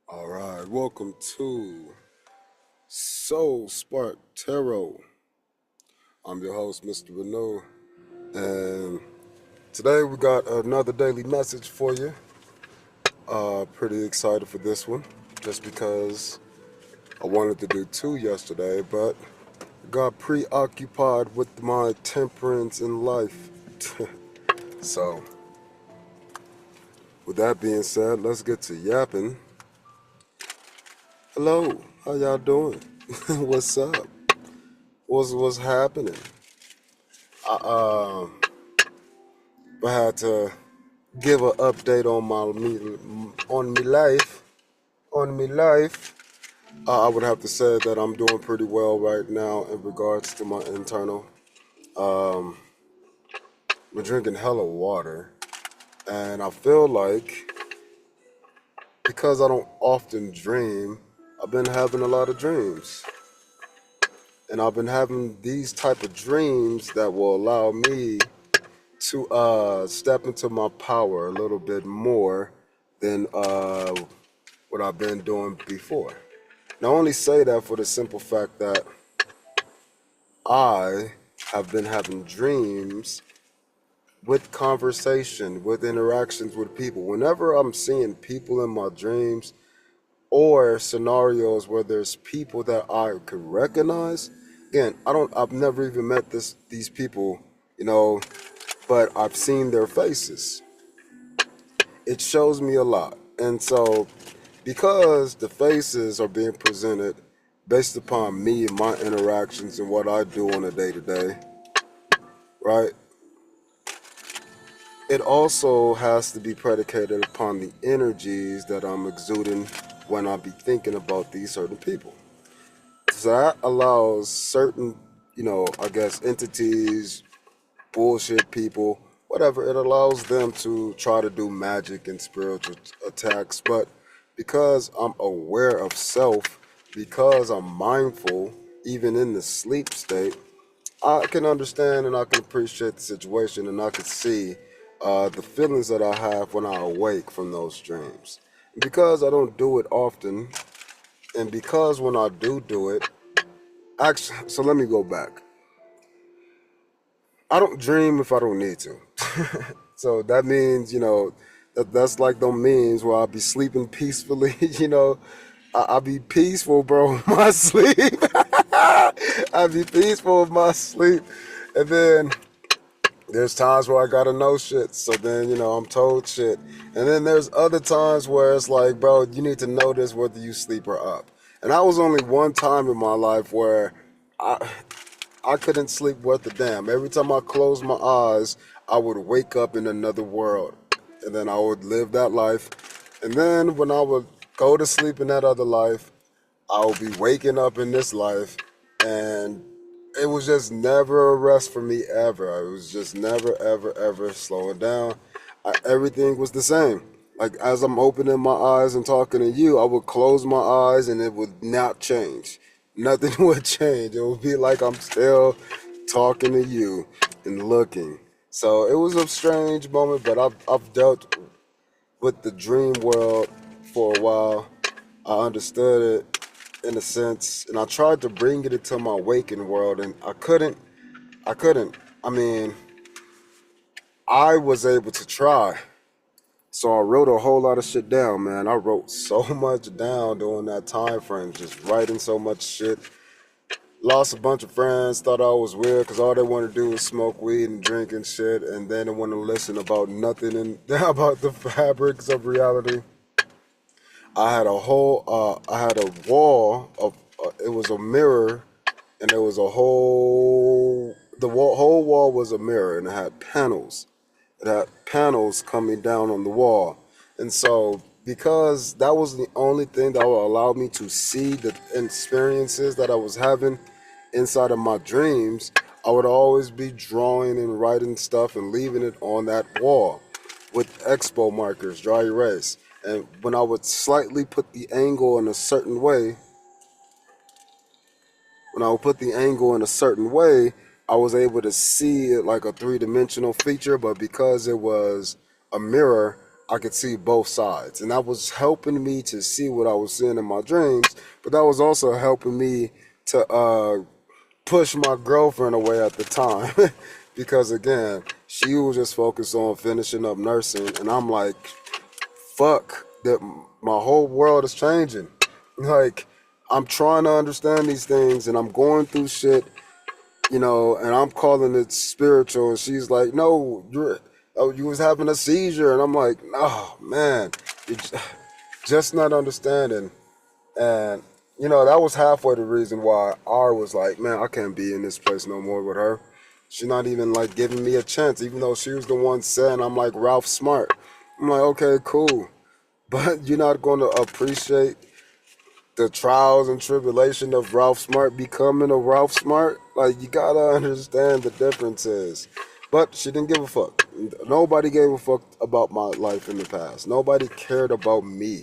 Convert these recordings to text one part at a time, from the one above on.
All right, welcome to Soul Spark Tarot. I'm your host, Mr. Renault, and today we got another daily message for you. Pretty excited for this one, just because I wanted to do two yesterday, but got preoccupied with my temperance in life. So, with that being said, let's get to yapping. Hello, how y'all doing? What's up? What's happening? I I had to give an update on me life. On me life, I would have to say that I'm doing pretty well right now in regards to my internal. Um, we're drinking hella water, and I feel like because I don't often dream, I've been having a lot of dreams, and I've been having these type of dreams that will allow me to step into my power a little bit more than what I've been doing before. And I only say that for the simple fact that I have been having dreams with conversation, with interactions with people. Whenever I'm seeing people in my dreams or scenarios where there's people that I could recognize, again, I've never even met these people, you know, but I've seen their faces. It shows me a lot. And so, because the faces are being presented based upon me and my interactions and what I do on a day to day, right? It also has to be predicated upon the energies that I'm exuding when I be thinking about these certain people. So that allows certain, I guess, entities, bullshit people, whatever, it allows them to try to do magic and spiritual attacks. But because I'm aware of self, because I'm mindful, even in the sleep state, I can understand and I can appreciate the situation and I can see the feelings that I have when I awake from those dreams. And because I don't do it often, and because when I do it, actually, so let me go back. I don't dream if I don't need to. So that means, that's like them memes where I'll be sleeping peacefully, I'll be peaceful, bro, in my sleep. I'll be peaceful in my sleep. And then there's times where I gotta know shit. So then, I'm told shit. And then there's other times where it's like, bro, you need to know this whether you sleep or up. And that was only one time in my life where I couldn't sleep worth a damn. Every time I closed my eyes, I would wake up in another world. And then I would live that life. And then when I would go to sleep in that other life, I would be waking up in this life. And it was just never a rest for me ever. It was just never, ever, ever slowing down. Everything was the same. Like as I'm opening my eyes and talking to you, I would close my eyes and it would not change. Nothing would change. It would be like I'm still talking to you and looking. So it was a strange moment, but I've dealt with the dream world for a while. I understood it in a sense, and I tried to bring it into my waking world, and I couldn't. I couldn't. I mean, I was able to try. So I wrote a whole lot of shit down, man. I wrote so much down during that time frame, just writing so much shit. Lost a bunch of friends, thought I was weird because all they want to do is smoke weed and drink and shit, and they didn't want to listen about nothing and about the fabrics of reality. I had a wall of, it was a mirror, and there was a whole wall was a mirror, and it had panels. It had panels coming down on the wall, and so because that was the only thing that would allow me to see the experiences that I was having inside of my dreams, I would always be drawing and writing stuff and leaving it on that wall with expo markers, dry erase. And when I would slightly put the angle in a certain way, when I would put the angle in a certain way, I was able to see it like a three-dimensional feature, but because it was a mirror, I could see both sides, and that was helping me to see what I was seeing in my dreams. But that was also helping me to push my girlfriend away at the time, because again, she was just focused on finishing up nursing, and I'm like, fuck, that my whole world is changing. Like, I'm trying to understand these things, and I'm going through shit, and I'm calling it spiritual, and she's like, no, you was having a seizure, and I'm like, oh man, you just not understanding. And that was halfway the reason why I was like, man, I can't be in this place no more with her. She's not even like giving me a chance, even though she was the one saying I'm like Ralph Smart. I'm like, okay, cool, but you're not going to appreciate the trials and tribulation of Ralph Smart becoming a Ralph Smart. Like, you gotta understand the differences. But she didn't give a fuck. Nobody gave a fuck about my life in the past. Nobody cared about me.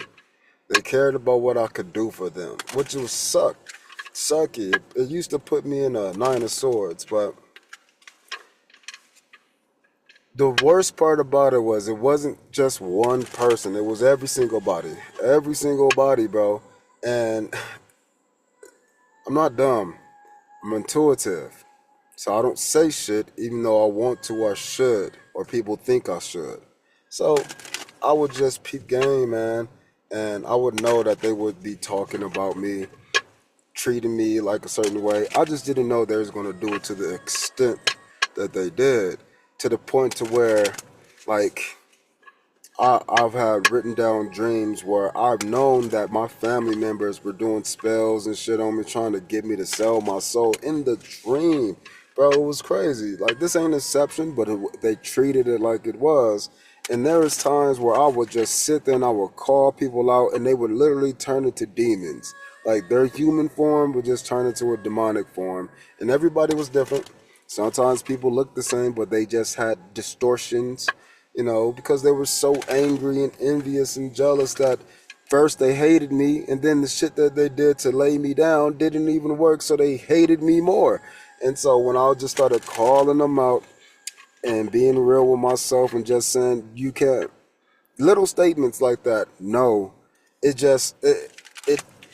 They cared about what I could do for them, which was sucky. It used to put me in a nine of swords, but the worst part about it was it wasn't just one person. It was every single body, bro. And I'm not dumb. I'm intuitive. So I don't say shit even though I want to or should, or people think I should. So I would just peep game, man, and I would know that they would be talking about me, treating me like a certain way. I just didn't know they was going to do it to the extent that they did, to the point to where, like, I've had written down dreams where I've known that my family members were doing spells and shit on me, trying to get me to sell my soul in the dream. Bro, it was crazy. Like, this ain't Inception, but they treated it like it was. And there was times where I would just sit there and I would call people out, and they would literally turn into demons. Like, their human form would just turn into a demonic form. And everybody was different. Sometimes people looked the same, but they just had distortions, because they were so angry and envious and jealous that first they hated me, and then the shit that they did to lay me down didn't even work, so they hated me more. And so when I just started calling them out and being real with myself and just saying, you can't, little statements like that, no, it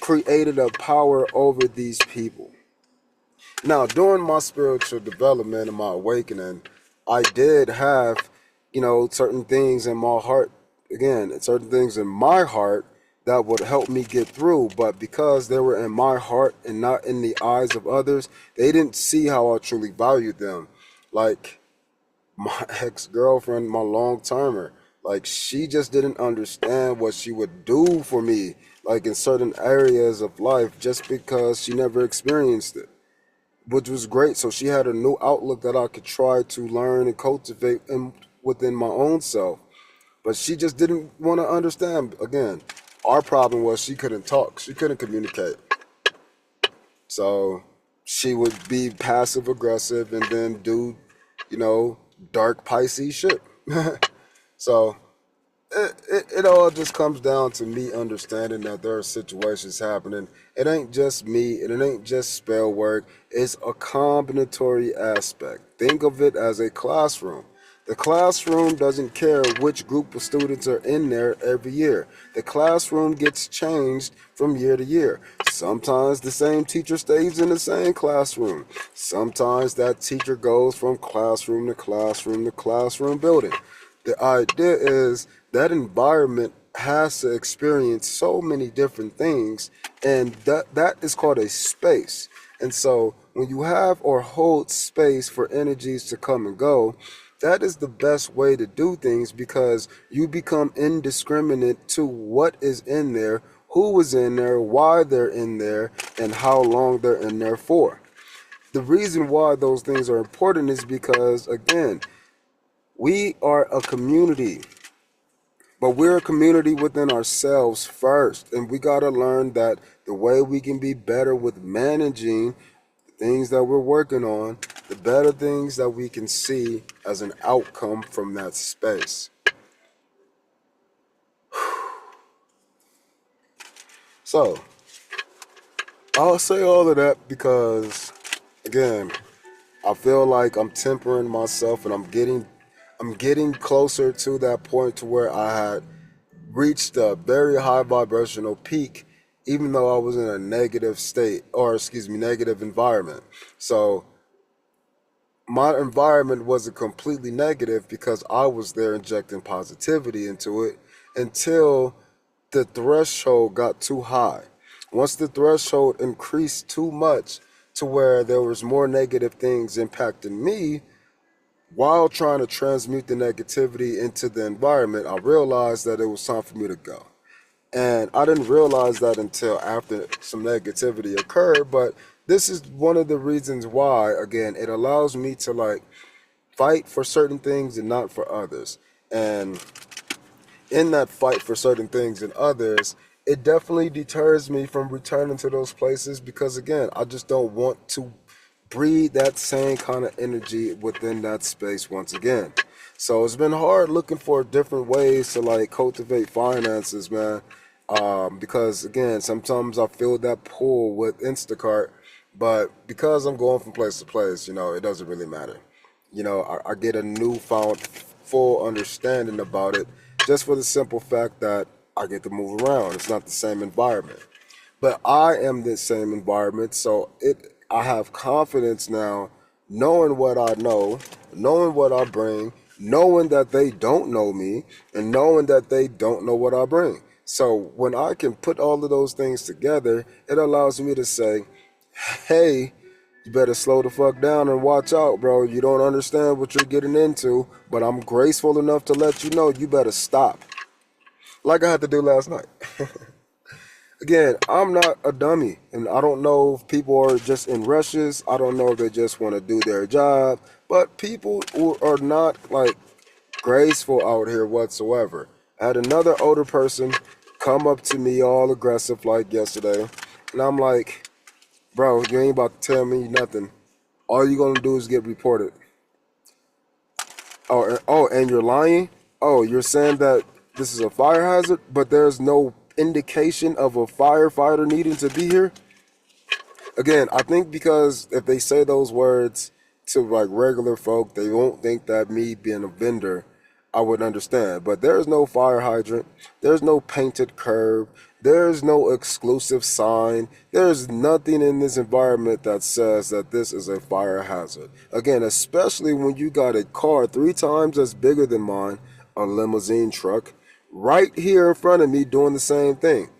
created a power over these people. Now, during my spiritual development and my awakening, I did have, certain things in my heart, again, certain things in my heart that would help me get through. But because they were in my heart and not in the eyes of others, they didn't see how I truly valued them. Like, my ex-girlfriend, my long-termer, like, she just didn't understand what she would do for me, like, in certain areas of life, just because she never experienced it, which was great. So she had a new outlook that I could try to learn and cultivate within my own self. But she just didn't want to understand. Again, our problem was she couldn't talk. She couldn't communicate. So she would be passive aggressive and then do, dark Pisces shit. So it all just comes down to me understanding that there are situations happening. It ain't just me, and it ain't just spell work. It's a combinatory aspect. Think of it as a classroom. The classroom doesn't care which group of students are in there every year. The classroom gets changed from year to year. Sometimes the same teacher stays in the same classroom. Sometimes that teacher goes from classroom to classroom to classroom building. The idea is that environment has to experience so many different things, and that is called a space. And so when you have or hold space for energies to come and go, that is the best way to do things, because you become indiscriminate to what is in there, who is in there, why they're in there, and how long they're in there for. The reason why those things are important is because, again, we are a community, but we're a community within ourselves first. And we got to learn that the way we can be better with managing the things that we're working on, the better things that we can see as an outcome from that space. So, I'll say all of that because, again, I feel like I'm tempering myself and I'm getting I'm getting closer to that point to where I had reached a very high vibrational peak, even though I was in a negative state, or excuse me, negative environment. So my environment wasn't completely negative because I was there injecting positivity into it until the threshold got too high. Once the threshold increased too much to where there was more negative things impacting me while trying to transmute the negativity into the environment, I realized that it was time for me to go. And I didn't realize that until after some negativity occurred, but this is one of the reasons why, again, it allows me to like fight for certain things and not for others. And in that fight for certain things and others, it definitely deters me from returning to those places because, again, I just don't want to breathe that same kind of energy within that space once again. So it's been hard looking for different ways to like cultivate finances, man. Because again, sometimes I feel that pull with Instacart, but because I'm going from place to place, it doesn't really matter. I get a newfound full understanding about it just for the simple fact that I get to move around. It's not the same environment. But I am this same environment, so I have confidence now, knowing what I know, knowing what I bring, knowing that they don't know me, and knowing that they don't know what I bring. So when I can put all of those things together, it allows me to say, hey, you better slow the fuck down and watch out, bro. You don't understand what you're getting into, but I'm graceful enough to let you know you better stop. Like I had to do last night. Again, I'm not a dummy, and I don't know if people are just in rushes. I don't know if they just want to do their job, but people who are not like graceful out here whatsoever. I had another older person come up to me all aggressive like yesterday, and I'm like, bro, you ain't about to tell me nothing. All you gonna do is get reported. And you're lying? Oh, you're saying that this is a fire hazard, but there's no indication of a firefighter needing to be here? Again, I think because if they say those words to like regular folk, they won't think that me being a vendor, I would understand. But there's no fire hydrant, there's no painted curb, there's no exclusive sign, there's nothing in this environment that says that this is a fire hazard. Again, especially when you got a car 3 times as bigger than mine, a limousine truck, right here in front of me doing the same thing.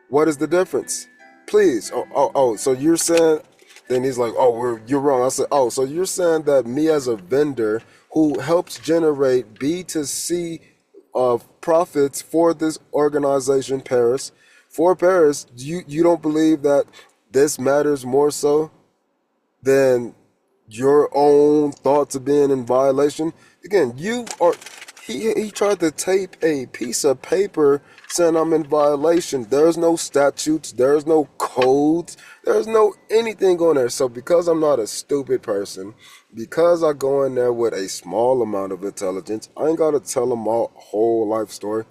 What is the difference? Please. Oh. So you're saying? Then he's like, oh, you're wrong. I said, oh, so you're saying that me as a vendor who helps generate B2C of profits for this organization, Paris, for Paris, you don't believe that this matters more so than your own thoughts of being in violation? Again, you are. He tried to tape a piece of paper saying I'm in violation. There's no statutes, there's no codes, there's no anything on there. So because I'm not a stupid person, because I go in there with a small amount of intelligence, I ain't gotta tell them my whole life story.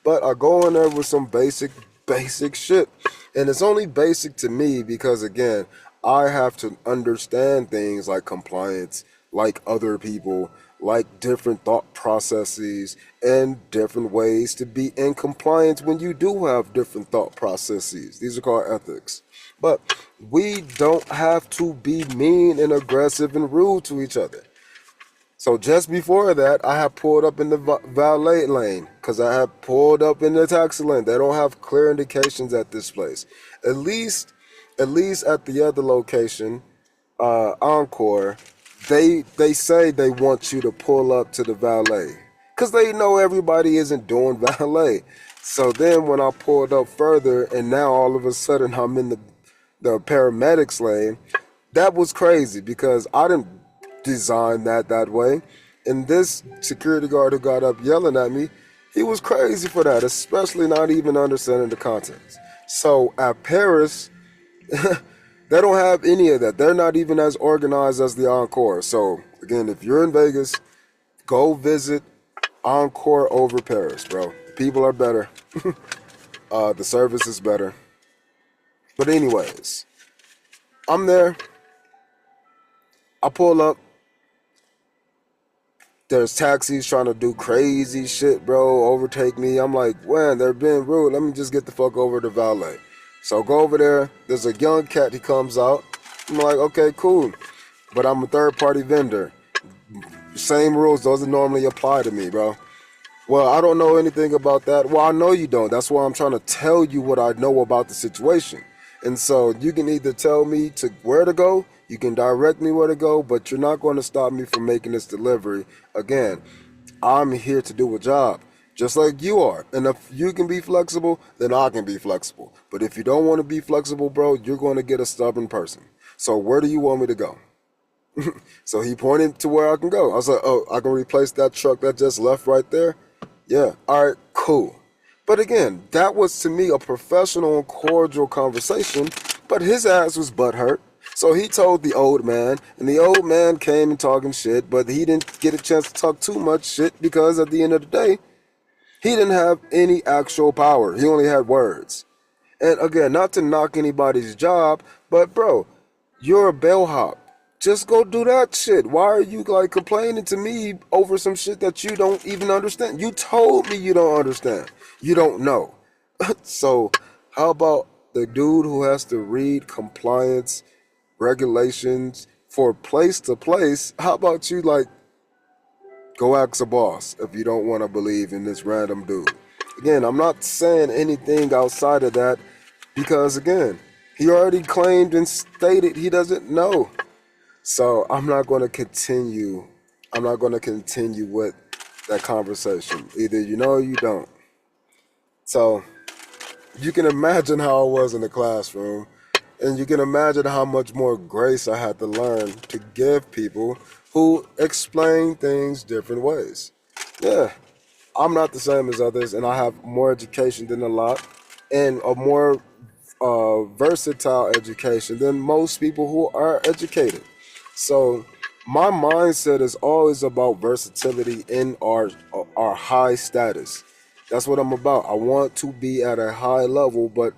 But I go in there with some basic shit. And it's only basic to me because, again, I have to understand things like compliance, like other people, like different thought processes, and different ways to be in compliance when you do have different thought processes. These are called ethics. But we don't have to be mean and aggressive and rude to each other. So just before that, I had pulled up in the valet lane because I had pulled up in the taxi lane. They don't have clear indications at this place. At least, at least at the other location, Encore, they say they want you to pull up to the valet because they know everybody isn't doing valet. So then when I pulled up further, and now all of a sudden I'm in the paramedics lane, that was crazy because I didn't design that way. And this security guard who got up yelling at me, he was crazy for that, especially not even understanding the context. So at Paris, they don't have any of that. They're not even as organized as the Encore. So again, if you're in Vegas, go visit Encore over Paris, bro. The people are better. The service is better. But anyways, I'm there. I pull up. There's taxis trying to do crazy shit, bro, overtake me. I'm like, man, they're being rude. Let me just get the fuck over to valet. So go over there. There's a young cat. He comes out. I'm like, okay, cool. But I'm a third party vendor. Same rules doesn't normally apply to me, bro. Well, I don't know anything about that. Well, I know you don't. That's why I'm trying to tell you what I know about the situation. And so you can either tell me to where to go, you can direct me where to go, but you're not going to stop me from making this delivery. Again, I'm here to do a job, just like you are. And if you can be flexible, then I can be flexible. But if you don't want to be flexible, bro, you're going to get a stubborn person. So where do you want me to go? So he pointed to where I can go. I was like, oh, I can replace that truck that just left right there? Yeah, all right, cool. But again, that was to me a professional and cordial conversation, but his ass was butthurt. So he told the old man, and the old man came and talking shit, but he didn't get a chance to talk too much shit because at the end of the day, he didn't have any actual power. He only had words. And again, not to knock anybody's job, but bro, you're a bellhop. Just go do that shit. Why are you like complaining to me over some shit that you don't even understand? You told me you don't understand. You don't know. So how about the dude who has to read compliance regulations for place to place? How about you like go ask a boss if you don't want to believe in this random dude? Again, I'm not saying anything outside of that because again, he already claimed and stated he doesn't know. So I'm not going to continue. I'm not going to continue with that conversation. Either you know or you don't. So you can imagine how I was in the classroom, and you can imagine how much more grace I had to learn to give people who explain things different ways. Yeah, I'm not the same as others, and I have more education than a lot, and a more versatile education than most people who are educated. So my mindset is always about versatility in our high status. That's what I'm about. I want to be at a high level, but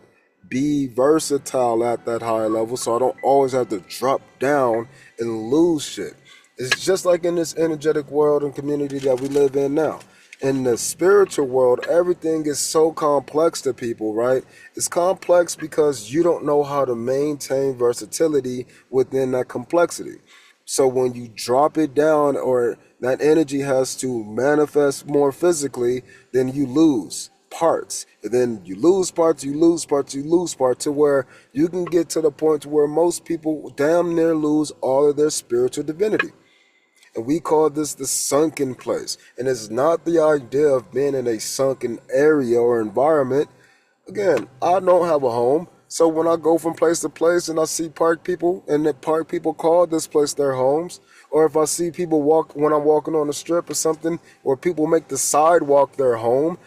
be versatile at that high level so I don't always have to drop down and lose shit. It's just like in this energetic world and community that we live in now. In the spiritual world, everything is so complex to people, right? It's complex because you don't know how to maintain versatility within that complexity. So when you drop it down or that energy has to manifest more physically, then you lose parts. And then you lose parts, you lose parts, you lose parts to where you can get to the point where most people damn near lose all of their spiritual divinity. And we call this the sunken place. And it's not the idea of being in a sunken area or environment. Again, I don't have a home. So when I go from place to place and I see park people and the park people call this place their homes, or if I see people walk when I'm walking on the strip or something, or people make the sidewalk their home,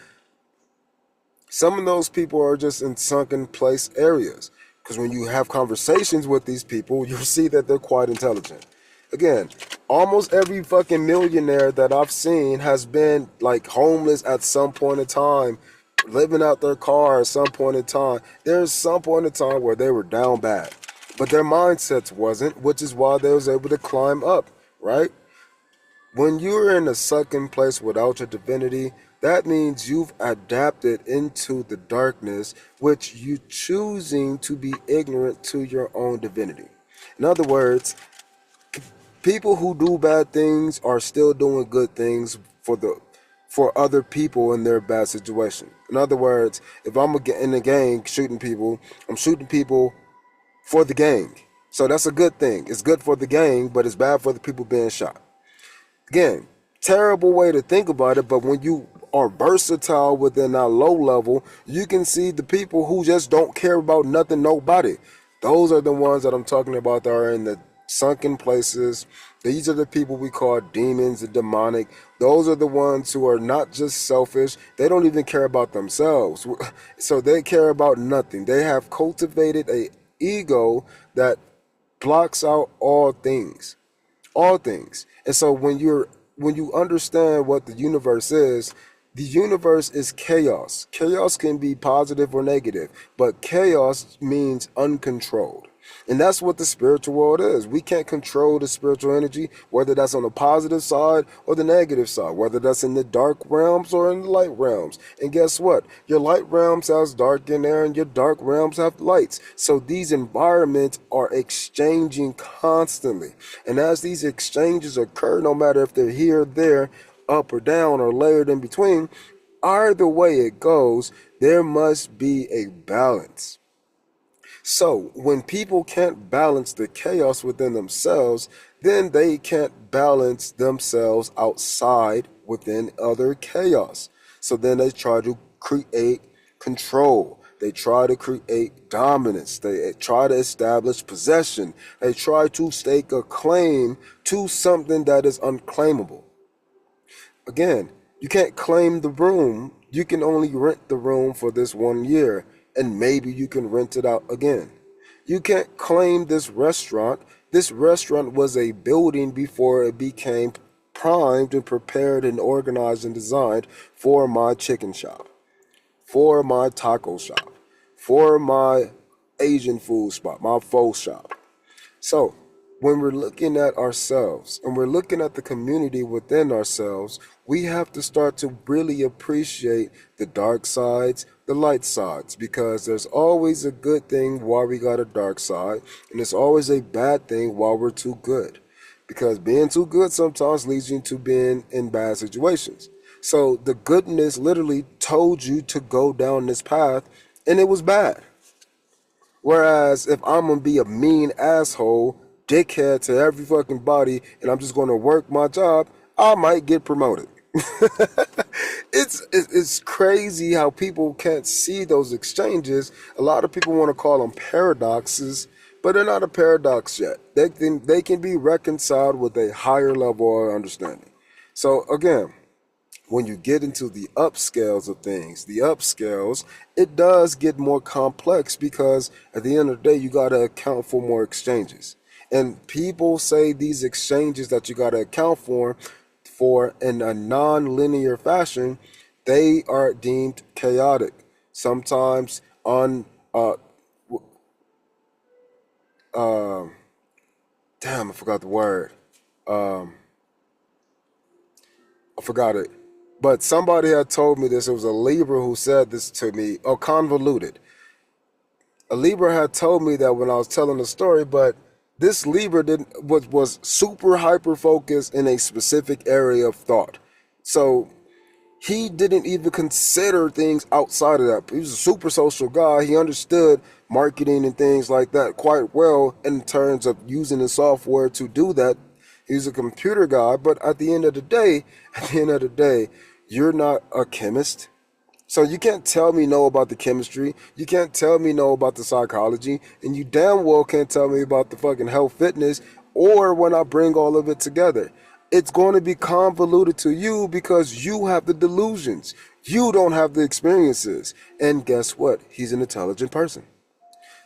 some of those people are just in sunken place areas. Because when you have conversations with these people, you'll see that they're quite intelligent. Again, almost every fucking millionaire that I've seen has been like homeless at some point in time, living out their car at some point in time. There's some point in time where they were down bad, but their mindsets wasn't, which is why they was able to climb up, right? When you're in a sunken place without your divinity, that means you've adapted into the darkness, which you choosing to be ignorant to your own divinity. In other words, people who do bad things are still doing good things for other people in their bad situation. In other words, if I'm in a gang shooting people, I'm shooting people for the gang. So that's a good thing. It's good for the gang, but it's bad for the people being shot. Again, terrible way to think about it, but when you are versatile within that low level, you can see the people who just don't care about nothing, nobody. Those are the ones that I'm talking about that are in the sunken places. These are the people we call demons and demonic. Those are the ones who are not just selfish. They don't even care about themselves. So they care about nothing. They have cultivated a ego that blocks out all things. All things. And so when you understand what the universe is chaos. Chaos can be positive or negative, but chaos means uncontrolled. And that's what the spiritual world is. We can't control the spiritual energy, whether that's on the positive side or the negative side, whether that's in the dark realms or in the light realms. And guess what? Your light realms has dark in there and your dark realms have lights. So these environments are exchanging constantly. And as these exchanges occur, no matter if they're here, there, up or down or layered in between, either way it goes, there must be a balance. So when people can't balance the chaos within themselves, then they can't balance themselves outside within other chaos. So then they try to create control. They try to create dominance. They try to establish possession. They try to stake a claim to something that is unclaimable. Again, you can't claim the room. You can only rent the room for this 1 year, and maybe you can rent it out again. You can't claim this restaurant. This restaurant was a building before it became primed and prepared and organized and designed for my chicken shop, for my taco shop, for my Asian food spot, my pho shop. So, when we're looking at ourselves and we're looking at the community within ourselves, we have to start to really appreciate the dark sides, the light sides, because there's always a good thing while we got a dark side, and there's always a bad thing while we're too good. Because being too good sometimes leads you to being in bad situations. So the goodness literally told you to go down this path, and it was bad. Whereas if I'm going to be a mean asshole, dickhead to every fucking body, and I'm just going to work my job, I might get promoted. It's crazy how people can't see those exchanges. A lot of people want to call them paradoxes, but they're not a paradox yet. They can be reconciled with a higher level of understanding. So again, when you get into the upscales of things, it does get more complex because at the end of the day, you got to account for more exchanges. And people say these exchanges that you got to account for in a non-linear fashion, they are deemed chaotic. Sometimes damn, I forgot the word. I forgot it. But somebody had told me this. It was a Libra who said this to me. Oh, convoluted. A Libra had told me that when I was telling the story, but this Libra was super hyper focused in a specific area of thought. So he didn't even consider things outside of that. He was a super social guy. He understood marketing and things like that quite well in terms of using the software to do that. He's a computer guy, but at the end of the day, you're not a chemist. So you can't tell me no about the chemistry. You can't tell me no about the psychology. And you damn well can't tell me about the fucking health fitness or when I bring all of it together. It's going to be convoluted to you because you have the delusions. You don't have the experiences. And guess what? He's an intelligent person.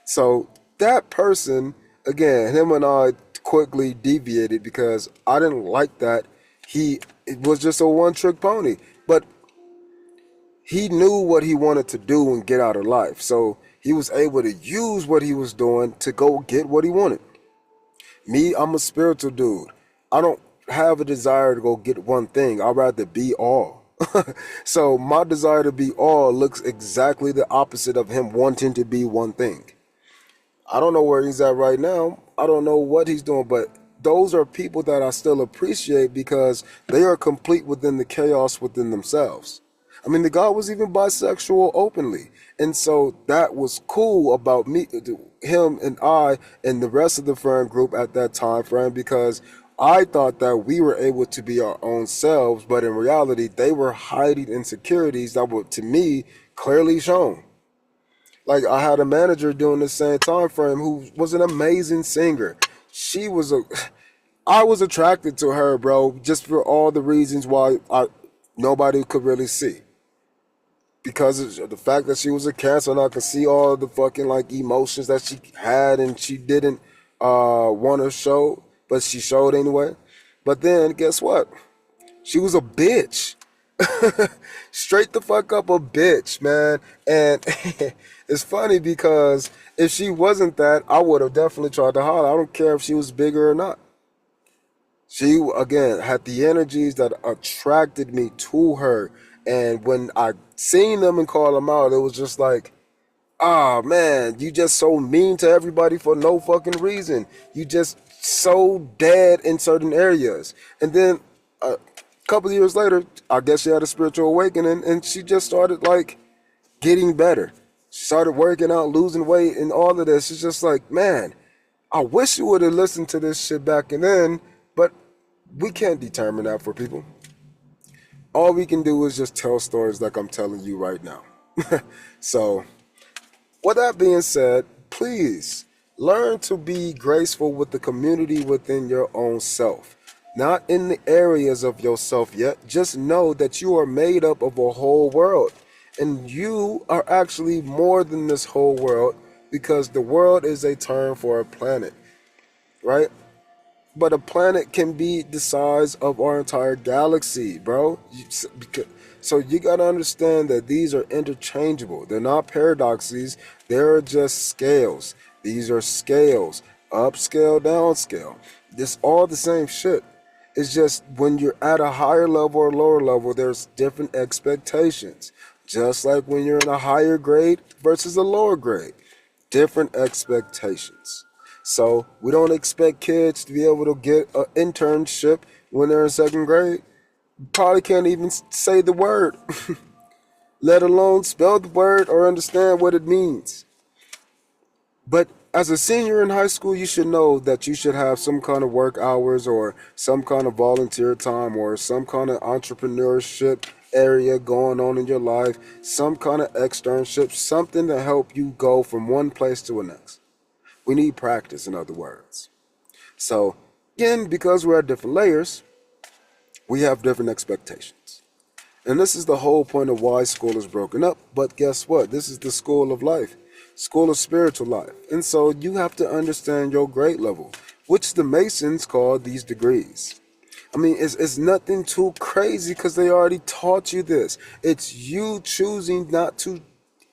So that person, again, him and I quickly deviated because I didn't like that. It was just a one-trick pony. But he knew what he wanted to do and get out of life. So he was able to use what he was doing to go get what he wanted. Me, I'm a spiritual dude. I don't have a desire to go get one thing. I'd rather be all. So my desire to be all looks exactly the opposite of him wanting to be one thing. I don't know where he's at right now. I don't know what he's doing, but those are people that I still appreciate because they are complete within the chaos within themselves. I mean, the guy was even bisexual openly. And so that was cool about me, him and I and the rest of the friend group at that time frame because I thought that we were able to be our own selves, but in reality, they were hiding insecurities that were, to me, clearly shown. Like I had a manager during the same time frame who was an amazing singer. I was attracted to her, bro, just for all the reasons why nobody could really see. Because of the fact that she was a Cancer and I could see all the fucking like emotions that she had and she didn't want to show, but she showed anyway. But then guess what? She was a bitch. Straight the fuck up a bitch, man. And it's funny because if she wasn't that, I would have definitely tried to holler. I don't care if she was bigger or not. She, again, had the energies that attracted me to her. And when I seen them and called them out, it was just like, ah, man, you just so mean to everybody for no fucking reason. You just so dead in certain areas. And then a couple of years later, I guess she had a spiritual awakening and she just started like getting better. She started working out, losing weight, and all of this. It's just like, man, I wish you would have listened to this shit back then, but we can't determine that for people. All we can do is just tell stories like I'm telling you right now. So, with that being said, please learn to be graceful with the community within your own self. Not in the areas of yourself yet. Just know that you are made up of a whole world. And you are actually more than this whole world because the world is a term for a planet, right? But a planet can be the size of our entire galaxy, bro. So you gotta understand that these are interchangeable. They're not paradoxes. They're just scales. These are scales. Upscale, downscale. It's all the same shit. It's just when you're at a higher level or lower level, there's different expectations. Just like when you're in a higher grade versus a lower grade. Different expectations. So we don't expect kids to be able to get an internship when they're in second grade. Probably can't even say the word, let alone spell the word or understand what it means. But as a senior in high school, you should know that you should have some kind of work hours or some kind of volunteer time or some kind of entrepreneurship area going on in your life, some kind of externship, something to help you go from one place to the next. We need practice, in other words. So, again, because we're at different layers, we have different expectations. And this is the whole point of why school is broken up. But guess what? This is the school of life, school of spiritual life. And so you have to understand your grade level, which the Masons call these degrees. I mean, it's nothing too crazy because they already taught you this. It's you choosing not to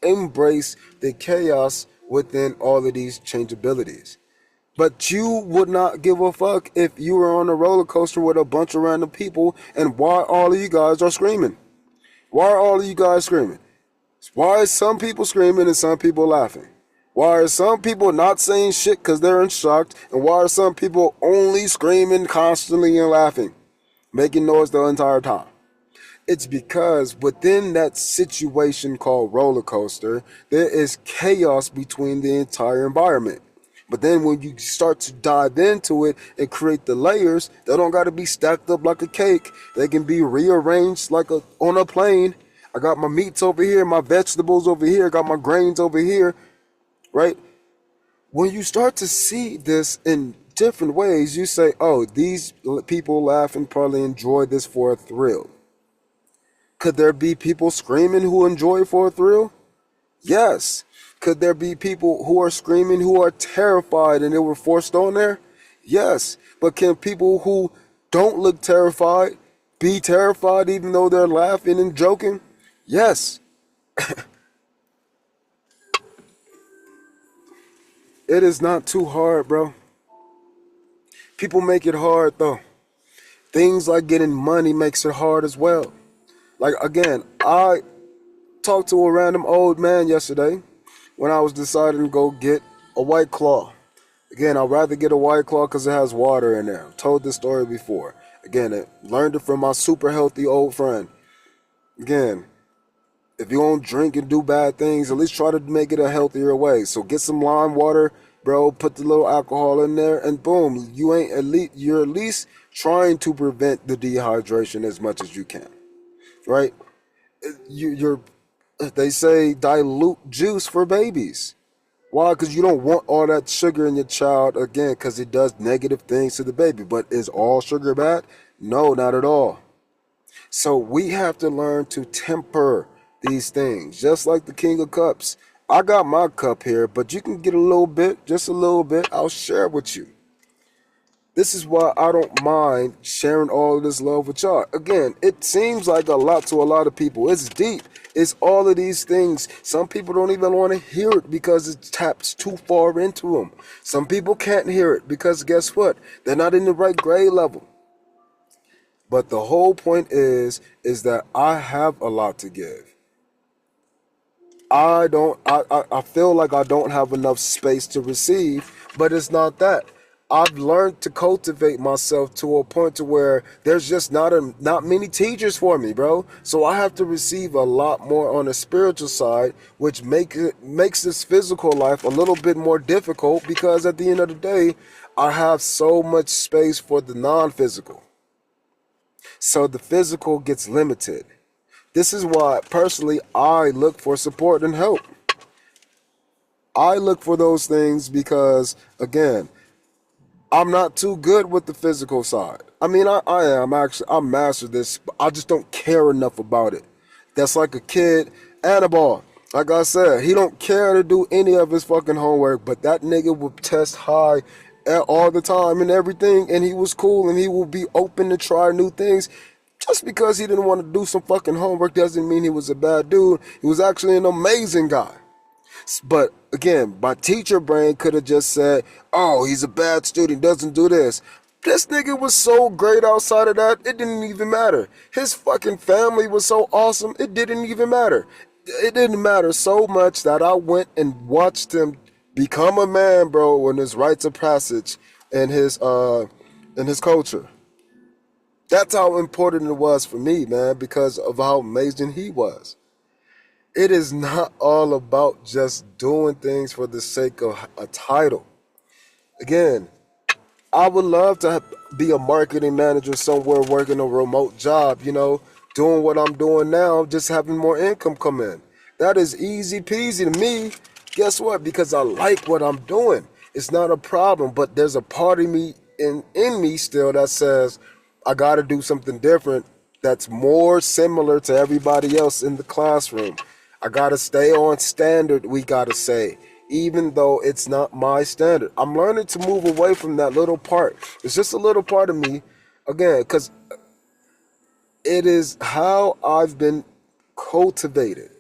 embrace the chaos within all of these changeabilities. But you would not give a fuck if you were on a roller coaster with a bunch of random people and why all of you guys are screaming. Why are all of you guys screaming? Why is some people screaming and some people laughing? Why are some people not saying shit because they're in shock? And why are some people only screaming constantly and laughing, making noise the entire time? It's because within that situation called roller coaster, there is chaos between the entire environment. But then when you start to dive into it and create the layers, they don't got to be stacked up like a cake. They can be rearranged like on a plane. I got my meats over here, my vegetables over here, I got my grains over here, right? When you start to see this in different ways, you say, oh, these people laugh and probably enjoy this for a thrill. Could there be people screaming who enjoy it for a thrill? Yes. Could there be people who are screaming who are terrified and they were forced on there? Yes. But can people who don't look terrified be terrified even though they're laughing and joking? Yes. It is not too hard, bro. People make it hard though. Things like getting money makes it hard as well. Like again, I talked to a random old man yesterday when I was deciding to go get a White Claw. Again, I'd rather get a White Claw because it has water in there. I've told this story before. Again, I learned it from my super healthy old friend. Again, if you don't drink and do bad things, at least try to make it a healthier way. So get some lime water, bro, put the little alcohol in there, and boom, you're at least trying to prevent the dehydration as much as you can. Right? They say dilute juice for babies. Why? Because you don't want all that sugar in your child, again, because it does negative things to the baby. But is all sugar bad? No, not at all. So we have to learn to temper these things, just like the King of Cups. I got my cup here, but you can get a little bit, just a little bit. I'll share it with you. This is why I don't mind sharing all of this love with y'all. Again, it seems like a lot to a lot of people. It's deep. It's all of these things. Some people don't even want to hear it because it taps too far into them. Some people can't hear it because guess what? They're not in the right grade level. But the whole point is that I have a lot to give. I feel like I don't have enough space to receive, but it's not that. I've learned to cultivate myself to a point to where there's just not many teachers for me, bro. So I have to receive a lot more on the spiritual side, which makes this physical life a little bit more difficult because at the end of the day, I have so much space for the non-physical. So the physical gets limited. This is why, personally, I look for support and help. I look for those things because, again, I'm not too good with the physical side. I mean, I am actually, I mastered this, but I just don't care enough about it. That's like a kid and a ball. Like I said, he don't care to do any of his fucking homework, but that nigga would test high all the time and everything, and he was cool, and he will be open to try new things. Just because he didn't want to do some fucking homework doesn't mean he was a bad dude. He was actually an amazing guy. But again, my teacher brain could have just said, oh, he's a bad student, doesn't do this. This nigga was so great outside of that, it didn't even matter. His fucking family was so awesome, it didn't even matter. It didn't matter so much that I went and watched him become a man, bro, in his rites of passage and his culture. That's how important it was for me, man, because of how amazing he was. It is not all about just doing things for the sake of a title. Again, I would love to be a marketing manager somewhere working a remote job, doing what I'm doing now, just having more income come in. That is easy peasy to me. Guess what? Because I like what I'm doing. It's not a problem, but there's a part of me in me still that says I got to do something different that's more similar to everybody else in the classroom. I got to stay on standard, we got to say, even though it's not my standard. I'm learning to move away from that little part. It's just a little part of me, again, because it is how I've been cultivated.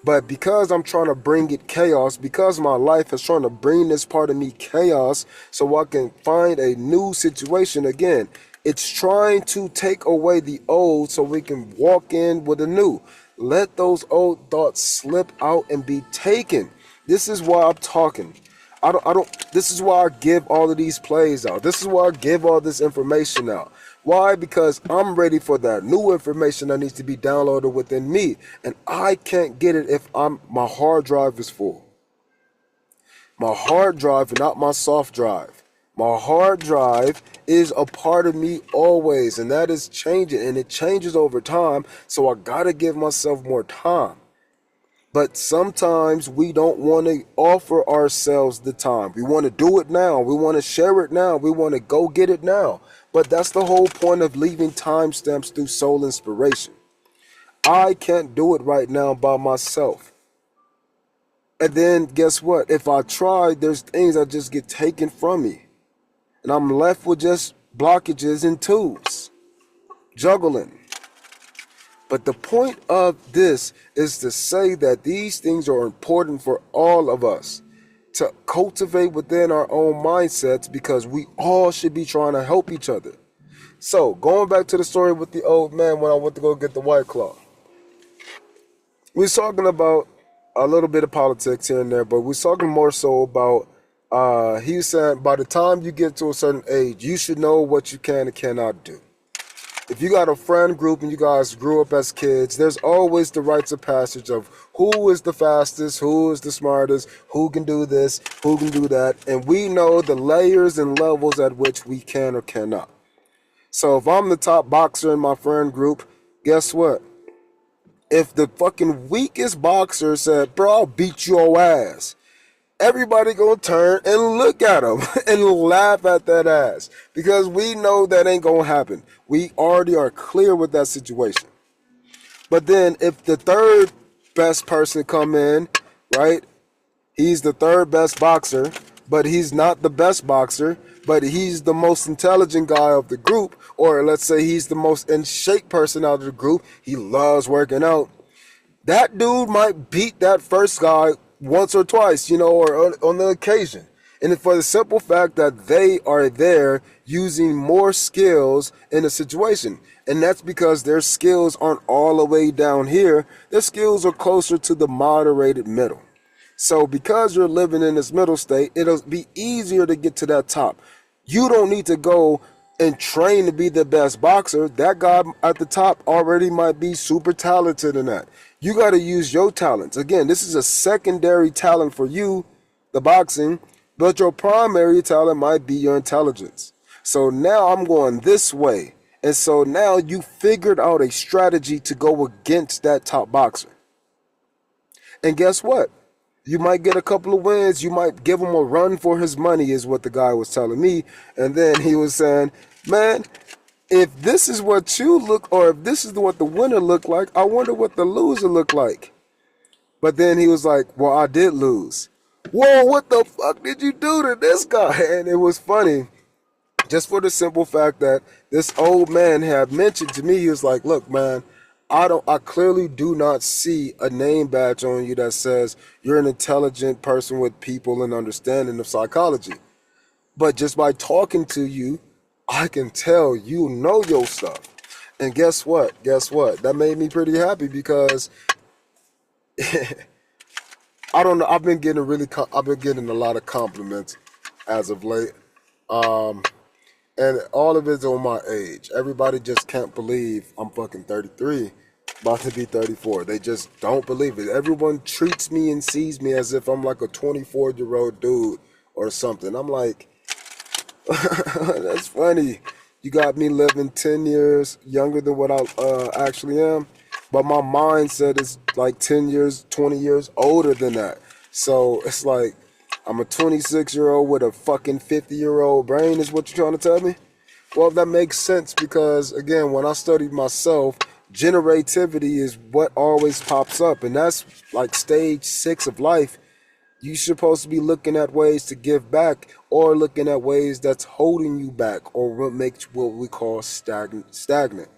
But because I'm trying to bring it chaos, because my life is trying to bring this part of me chaos so I can find a new situation again, it's trying to take away the old so we can walk in with a new. Let those old thoughts slip out and be taken. This is why I'm talking. This is why I give all of these plays out. This is why I give all this information out. Why? Because I'm ready for that new information that needs to be downloaded within me. And I can't get it if my hard drive is full. My hard drive, not my soft drive. My hard drive is a part of me always, and that is changing, and it changes over time, so I gotta give myself more time. But sometimes we don't want to offer ourselves the time. We want to do it now. We want to share it now. We want to go get it now. But that's the whole point of leaving timestamps through Soul Inspiration. I can't do it right now by myself. And then guess what? If I try, there's things that just get taken from me. And I'm left with just blockages and tubes. Juggling. But the point of this is to say that these things are important for all of us to cultivate within our own mindsets because we all should be trying to help each other. So, going back to the story with the old man when I went to go get the White Claw. We was talking about a little bit of politics here and there, but we was talking more so about, he was saying by the time you get to a certain age, you should know what you can and cannot do. If you got a friend group and you guys grew up as kids, there's always the rites of passage of who is the fastest, who is the smartest, who can do this, who can do that. And we know the layers and levels at which we can or cannot. So if I'm the top boxer in my friend group, guess what? If the fucking weakest boxer said, bro, I'll beat your ass, everybody gonna turn and look at him and laugh at that ass because we know that ain't gonna happen. We already are clear with that situation. But then if the third best person come in, right, he's the third best boxer, but he's not the best boxer, but he's the most intelligent guy of the group, or let's say he's the most in shape person out of the group. He loves working out. That dude might beat that first guy once or twice, or on the occasion. And for the simple fact that they are there using more skills in a situation. And that's because their skills aren't all the way down here. Their skills are closer to the moderated middle. So because you're living in this middle state, it'll be easier to get to that top. You don't need to go and train to be the best boxer. That guy at the top already might be super talented in that. You got to use your talents. Again, this is a secondary talent for you, the boxing, but your primary talent might be your intelligence. So now I'm going this way. And so now you figured out a strategy to go against that top boxer. And guess what? You might get a couple of wins. You might give him a run for his money is what the guy was telling me. And then he was saying, man, if this is what you look, or if this is what the winner looked like, I wonder what the loser looked like. But then he was like, well, I did lose. Whoa, what the fuck did you do to this guy? And it was funny, just for the simple fact that this old man had mentioned to me, he was like, look, man, I clearly do not see a name badge on you that says you're an intelligent person with people and understanding of psychology. But just by talking to you, I can tell you know your stuff. And guess what? That made me pretty happy because I don't know. I've been getting a lot of compliments as of late. And all of it's on my age. Everybody just can't believe I'm fucking 33, about to be 34. They just don't believe it. Everyone treats me and sees me as if I'm like a 24-year-old dude or something. I'm like, that's funny. You got me living 10 years younger than what I actually am. But my mindset is like 10 years, 20 years older than that. So it's like, I'm a 26-year-old with a fucking 50-year-old brain is what you're trying to tell me? Well, that makes sense because, again, when I studied myself, generativity is what always pops up. And that's like stage 6 of life. You're supposed to be looking at ways to give back or looking at ways that's holding you back or what makes what we call stagnant.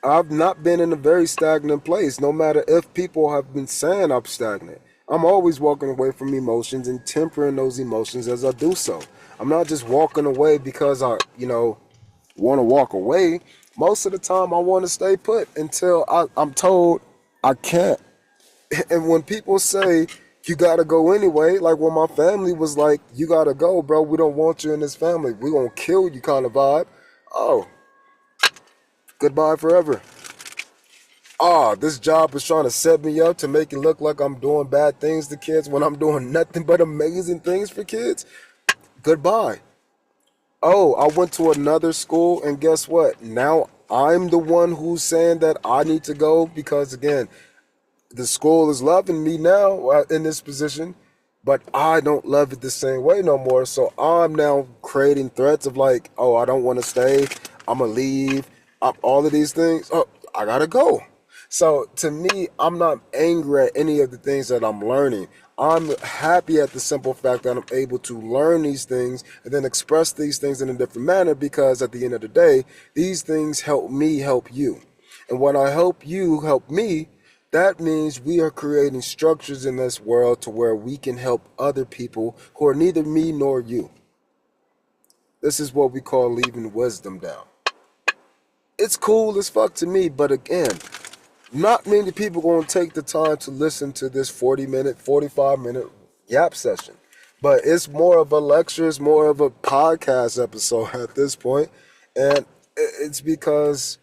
I've not been in a very stagnant place, no matter if people have been saying I'm stagnant. I'm always walking away from emotions and tempering those emotions as I do so. I'm not just walking away because I, want to walk away. Most of the time I want to stay put until I'm told I can't. And when people say, you got to go anyway, like when my family was like, you got to go, bro, we don't want you in this family. We're going to kill you kind of vibe. Oh, goodbye forever. This job is trying to set me up to make it look like I'm doing bad things to kids when I'm doing nothing but amazing things for kids. Goodbye. Oh, I went to another school and guess what? Now I'm the one who's saying that I need to go because, again, the school is loving me now in this position, but I don't love it the same way no more. So I'm now creating threats of like, oh, I don't want to stay. I'm going to leave. All of these things. Oh, I got to go. So to me, I'm not angry at any of the things that I'm learning. I'm happy at the simple fact that I'm able to learn these things and then express these things in a different manner because at the end of the day, these things help me help you. And when I help you help me, that means we are creating structures in this world to where we can help other people who are neither me nor you. This is what we call leaving wisdom down. It's cool as fuck to me, but again, not many people going to take the time to listen to this 40-minute, 45-minute yap session. But it's more of a lecture, it's more of a podcast episode at this point. And it's because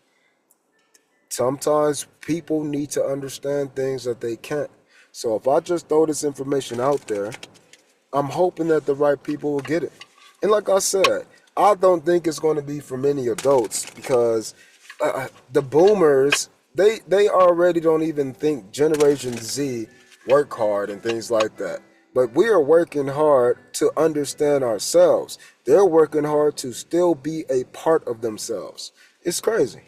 sometimes people need to understand things that they can't. So if I just throw this information out there, I'm hoping that the right people will get it. And like I said, I don't think it's going to be for many adults because the boomers, they already don't even think Generation Z work hard and things like that. But we are working hard to understand ourselves. They're working hard to still be a part of themselves. It's crazy.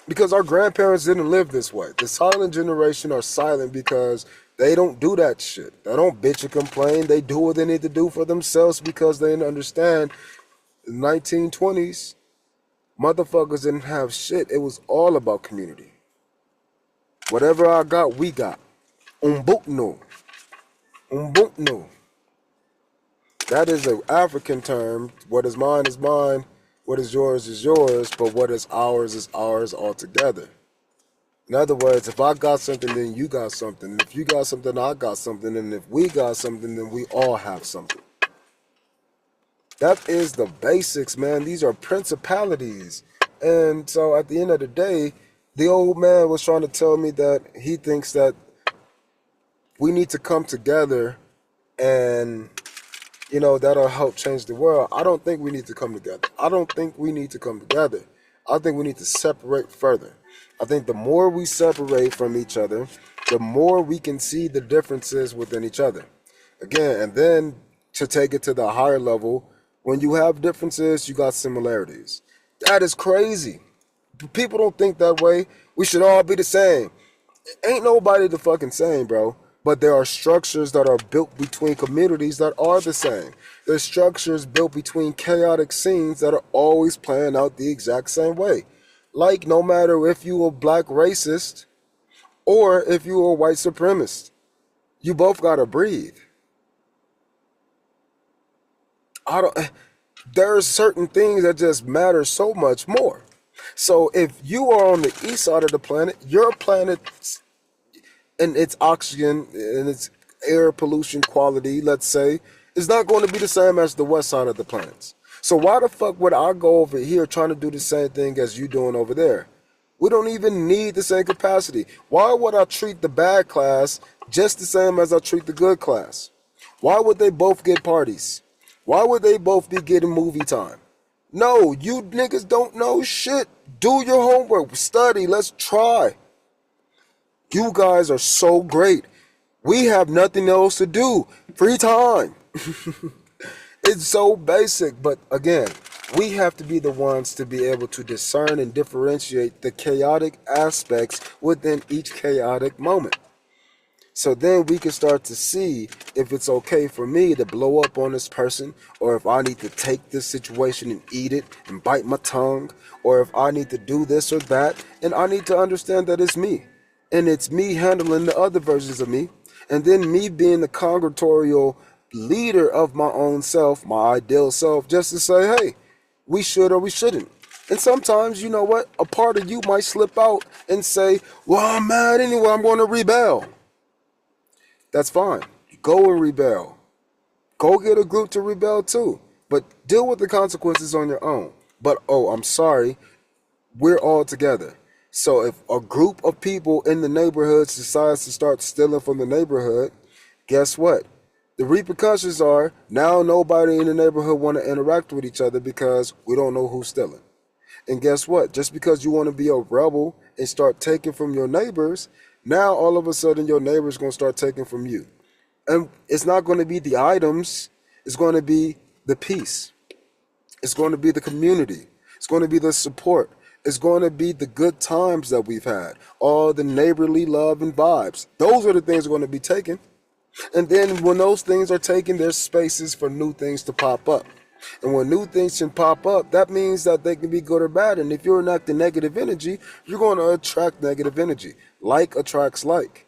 Because our grandparents didn't live this way. The silent generation are silent because They don't do that shit. They don't bitch and complain. They do what they need to do for themselves because they understand the 1920s, motherfuckers didn't have shit. It was all about community. Whatever I got, we got. Umbukno. Umbukno. That is an African term. What is mine is mine. What is yours, but what is ours altogether. In other words, if I got something, then you got something. If you got something, I got something. And if we got something, then we all have something. That is the basics, man. These are principalities. And so at the end of the day, the old man was trying to tell me that he thinks that we need to come together and, that'll help change the world. I don't think we need to come together. I don't think we need to come together. I think we need to separate further. I think the more we separate from each other, the more we can see the differences within each other. Again, and then to take it to the higher level, when you have differences, you got similarities. That is crazy. People don't think that way. We should all be the same. Ain't nobody the fucking same, bro. But there are structures that are built between communities that are the same. There's structures built between chaotic scenes that are always playing out the exact same way. Like no matter if you a black racist or if you a white supremacist, you both gotta breathe. There's certain things that just matter so much more. So if you are on the east side of the planet, your planet and its oxygen and its air pollution quality, let's say, is not going to be the same as the west side of the planets. So why the fuck would I go over here trying to do the same thing as you doing over there? We don't even need the same capacity. Why would I treat the bad class just the same as I treat the good class? Why would they both get parties? Why would they both be getting movie time? No, you niggas don't know shit. Do your homework. Study. Let's try. You guys are so great. We have nothing else to do. Free time. It's so basic. But again, we have to be the ones to be able to discern and differentiate the chaotic aspects within each chaotic moment. So then we can start to see if it's okay for me to blow up on this person, or if I need to take this situation and eat it and bite my tongue, or if I need to do this or that, and I need to understand that it's me. And it's me handling the other versions of me, and then me being the congregatorial leader of my own self, my ideal self, just to say, hey, we should or we shouldn't. And sometimes, you know what, a part of you might slip out and say, well, I'm mad anyway, I'm going to rebel. That's fine. Go and rebel. Go get a group to rebel too. But deal with the consequences on your own. But, oh, I'm sorry, we're all together. So if a group of people in the neighborhood decides to start stealing from the neighborhood, guess what? The repercussions are now nobody in the neighborhood want to interact with each other because we don't know who's stealing. And guess what? Just because you want to be a rebel and start taking from your neighbors, now all of a sudden your neighbor's going to start taking from you. And it's not going to be the items. It's going to be the peace. It's going to be the community. It's going to be the support. It's going to be the good times that we've had. All the neighborly love and vibes. Those are the things going to be taken. And then when those things are taken, there's spaces for new things to pop up. And when new things can pop up, that means that they can be good or bad. And if you're enacting negative energy, you're going to attract negative energy. Like attracts like.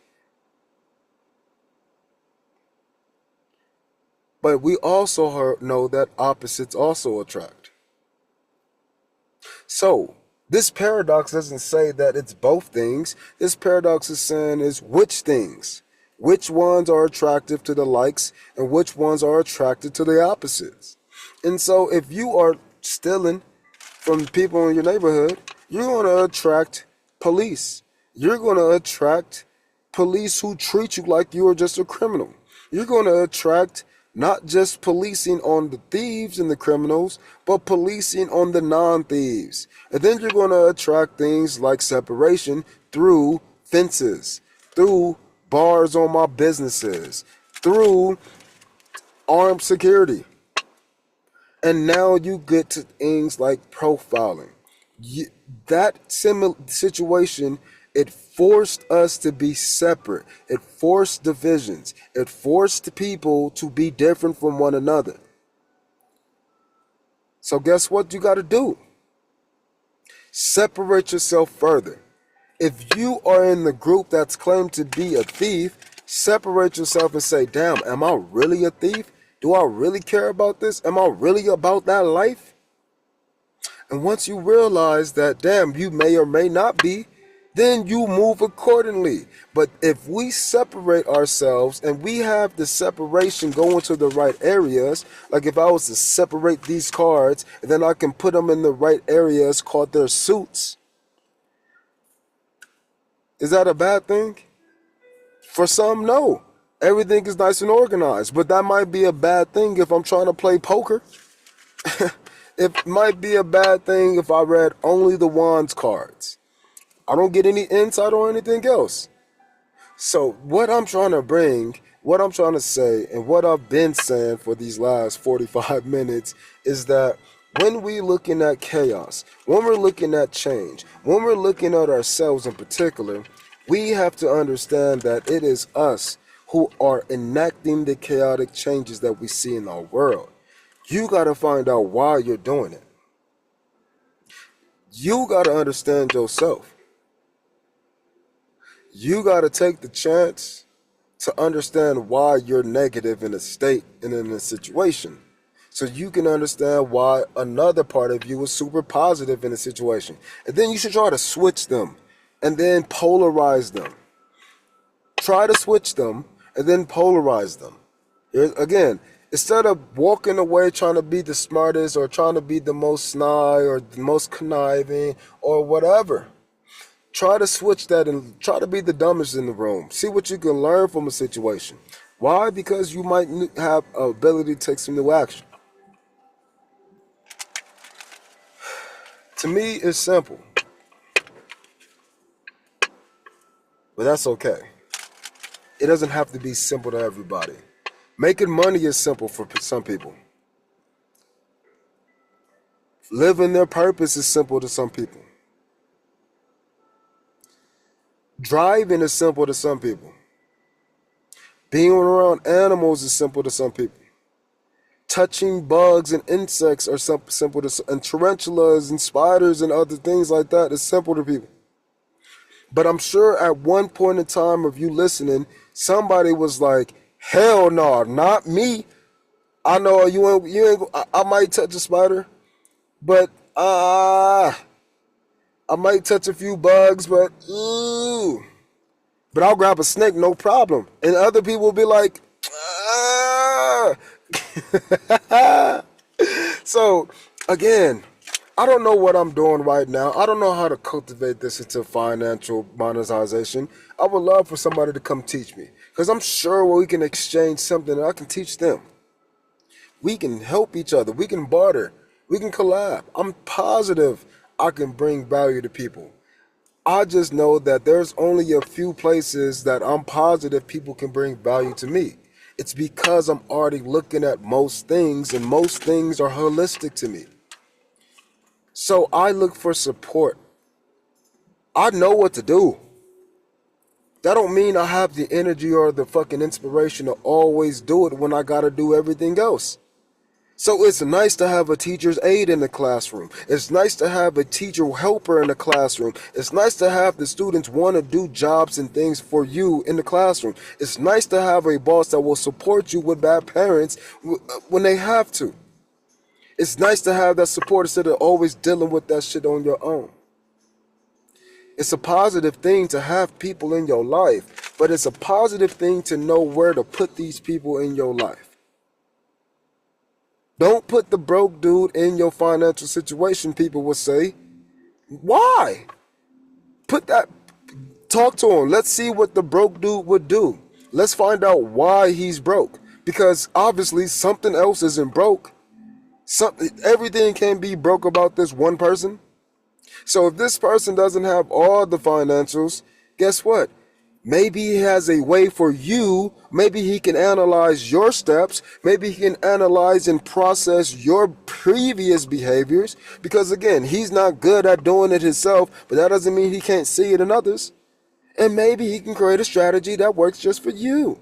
But we also know that opposites also attract. So, this paradox doesn't say that it's both things. This paradox is saying is which things. Which ones are attractive to the likes and which ones are attracted to the opposites. And so if you are stealing from people in your neighborhood, you're going to attract police. You're going to attract police who treat you like you are just a criminal. You're going to attract not just policing on the thieves and the criminals, but policing on the non-thieves. And then you're going to attract things like separation through fences, through bars on my businesses, through armed security. And now you get to things like profiling. That similar situation It forced us to be separate. It forced divisions. It forced people to be different from one another. So guess what you got to do? Separate yourself further. If you are in the group that's claimed to be a thief, separate yourself and say, damn, am I really a thief? Do I really care about this? Am I really about that life? And once you realize that, damn, you may or may not be, then you move accordingly. But if we separate ourselves and we have the separation going to the right areas, like if I was to separate these cards and then I can put them in the right areas called their suits, is that a bad thing? For some, no. Everything is nice and organized, but that might be a bad thing if I'm trying to play poker. It might be a bad thing if I read only the Wands cards. I don't get any insight or anything else. So what I'm trying to bring, what I'm trying to say, and what I've been saying for these last 45 minutes is that when we're looking at chaos, when we're looking at change, when we're looking at ourselves in particular, we have to understand that it is us who are enacting the chaotic changes that we see in our world. You got to find out why you're doing it. You got to understand yourself. You got to take the chance to understand why you're negative in a state and in a situation. So you can understand why another part of you is super positive in a situation. And then you should try to switch them and then polarize them. Try to switch them and then polarize them. Again, instead of walking away trying to be the smartest or trying to be the most snide or the most conniving or whatever, try to switch that and try to be the dumbest in the room. See what you can learn from a situation. Why? Because you might have an ability to take some new action. To me, it's simple. But that's okay. It doesn't have to be simple to everybody. Making money is simple for some people. Living their purpose is simple to some people. Driving is simple to some people. Being around animals is simple to some people. Touching bugs and insects are simple to some, and tarantulas and spiders and other things like that is simple to people. But I'm sure at one point in time of you listening, somebody was like, hell no, not me. I know you ain't I might touch a spider, but I might touch a few bugs, but but I'll grab a snake, no problem. And other people will be like, So again, I don't know what I'm doing right now. I don't know how to cultivate this into financial monetization. I would love for somebody to come teach me, because I'm sure we can exchange something and I can teach them. We can help each other. We can barter. We can collab. I'm positive I can bring value to people. I just know that there's only a few places that I'm positive people can bring value to me. It's because I'm already looking at most things, and most things are holistic to me. So I look for support. I know what to do. That don't mean I have the energy or the fucking inspiration to always do it when I gotta do everything else. So it's nice to have a teacher's aide in the classroom. It's nice to have a teacher helper in the classroom. It's nice to have the students want to do jobs and things for you in the classroom. It's nice to have a boss that will support you with bad parents when they have to. It's nice to have that support instead of always dealing with that shit on your own. It's a positive thing to have people in your life, but it's a positive thing to know where to put these people in your life. Don't put the broke dude in your financial situation, people will say. Why? Talk to him. Let's see what the broke dude would do. Let's find out why he's broke. Because obviously something else isn't broke. Everything can't be broke about this one person. So if this person doesn't have all the financials, guess what? Maybe he has a way for you. Maybe he can analyze your steps. Maybe he can analyze and process your previous behaviors. Because again, he's not good at doing it himself, but that doesn't mean he can't see it in others. And maybe he can create a strategy that works just for you.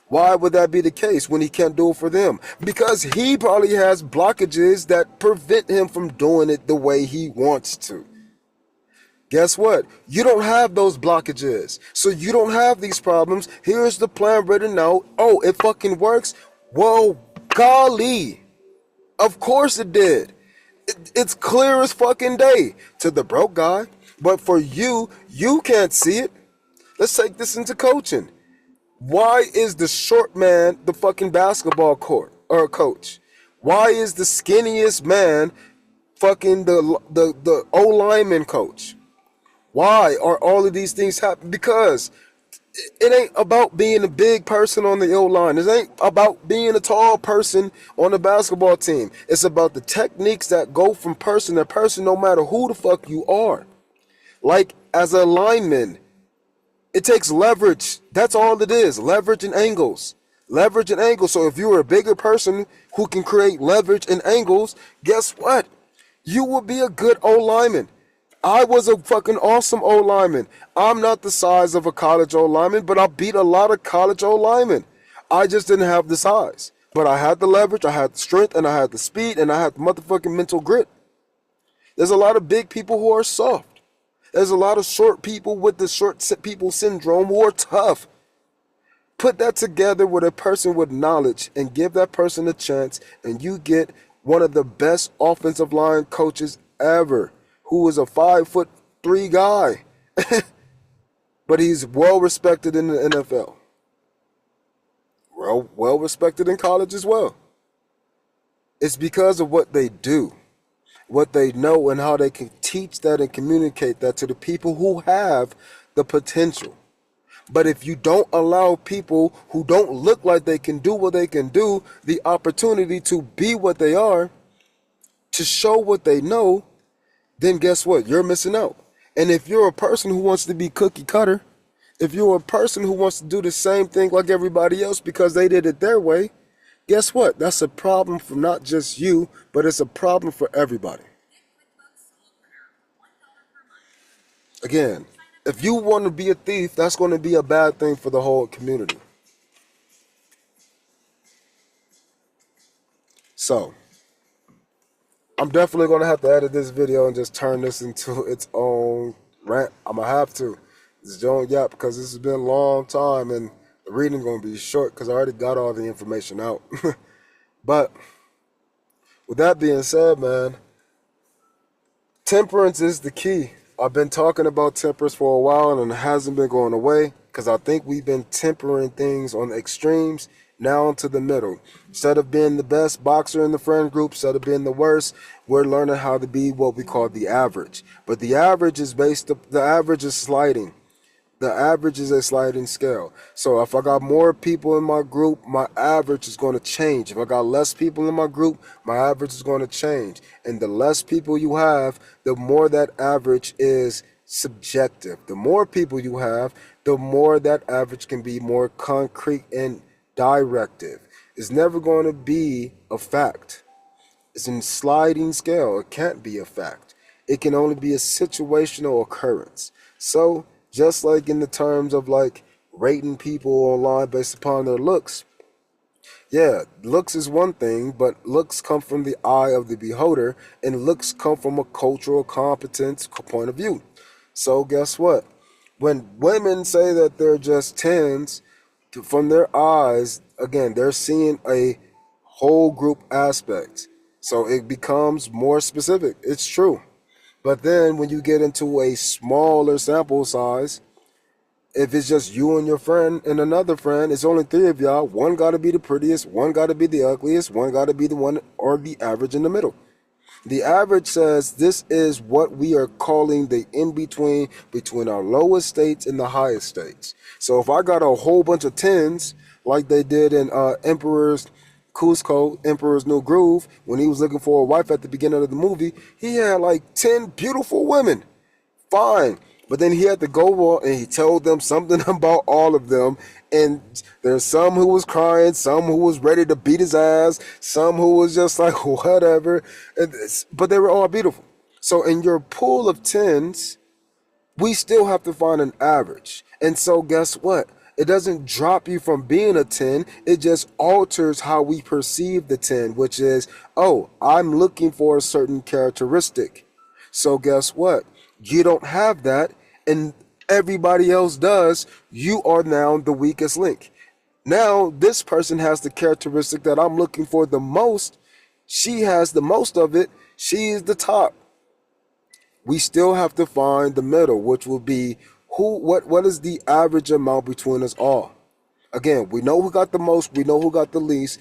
Why would that be the case when he can't do it for them? Because he probably has blockages that prevent him from doing it the way he wants to. Guess what? You don't have those blockages. So you don't have these problems. Here's the plan written out. Oh, it fucking works? Well, golly. Of course it did. It's clear as fucking day to the broke guy. But for you, you can't see it. Let's take this into coaching. Why is the short man the fucking basketball court or coach? Why is the skinniest man fucking the O lineman coach? Why are all of these things happening? Because it ain't about being a big person on the O line. It ain't about being a tall person on the basketball team. It's about the techniques that go from person to person, no matter who the fuck you are. Like as a lineman, it takes leverage. That's all it is. Leverage and angles. Leverage and angles. So if you're a bigger person who can create leverage and angles, guess what? You will be a good O lineman. I was a fucking awesome O lineman. I'm not the size of a college O lineman, but I beat a lot of college O linemen. I just didn't have the size. But I had the leverage, I had the strength, and I had the speed, and I had the motherfucking mental grit. There's a lot of big people who are soft. There's a lot of short people with the short people syndrome who are tough. Put that together with a person with knowledge and give that person a chance, and you get one of the best offensive line coaches ever, who is a 5'3" guy. But he's well respected in the NFL. Well respected in college as well. It's because of what they do, what they know, and how they can teach that and communicate that to the people who have the potential. But if you don't allow people who don't look like they can do what they can do the opportunity to be what they are, to show what they know, then guess what? You're missing out. And if you're a person who wants to be cookie cutter, if you're a person who wants to do the same thing like everybody else because they did it their way, guess what? That's a problem for not just you, but it's a problem for everybody. Again, if you want to be a thief, that's going to be a bad thing for the whole community. So, I'm definitely going to have to edit this video and just turn this into its own rant. I'm going to have to. It's Joan Yap because this has been a long time and the reading going to be short because I already got all the information out. But with that being said, man, temperance is the key. I've been talking about temperance for a while and it hasn't been going away because I think we've been tempering things on the extremes now to the middle. Instead of being the best boxer in the friend group, instead of being the worst, we're learning how to be what we call the average. But the average is the average is sliding. The average is a sliding scale. So if I got more people in my group, my average is going to change. If I got less people in my group, my average is going to change. And the less people you have, the more that average is subjective. The more people you have, the more that average can be more concrete and directive. It's never going to be a fact. It's in sliding scale. It can't be a fact. It can only be a situational occurrence. So just like in the terms of like rating people online based upon their looks, yeah, looks is one thing, but looks come from the eye of the beholder, and looks come from a cultural competence point of view. So guess what? When women say that they're just 10s, from their eyes, again, they're seeing a whole group aspect. So it becomes more specific. It's true. But then when you get into a smaller sample size, if it's just you and your friend and another friend, it's only 3 of y'all. One got to be the prettiest, one got to be the ugliest, one got to be the one or the average in the middle. The average says this is what we are calling the in-between between our lowest states and the highest states. So if I got a whole bunch of 10s like they did in Emperor's Cusco, Emperor's New Groove, when he was looking for a wife at the beginning of the movie, he had like 10 beautiful women. Fine. But then he had to go on and he told them something about all of them. And there's some who was crying, some who was ready to beat his ass, some who was just like, whatever. But they were all beautiful. So in your pool of 10s, We still have to find an average. And so guess what? It doesn't drop you from being a 10. It just alters how we perceive the 10, which is, oh, I'm looking for a certain characteristic. So guess what? You don't have that, and everybody else does. You are now the weakest link. Now, this person has the characteristic that I'm looking for the most. She has the most of it. She is the top. We still have to find the middle, which will be what is the average amount between us all. Again, we know who got the most, we know who got the least.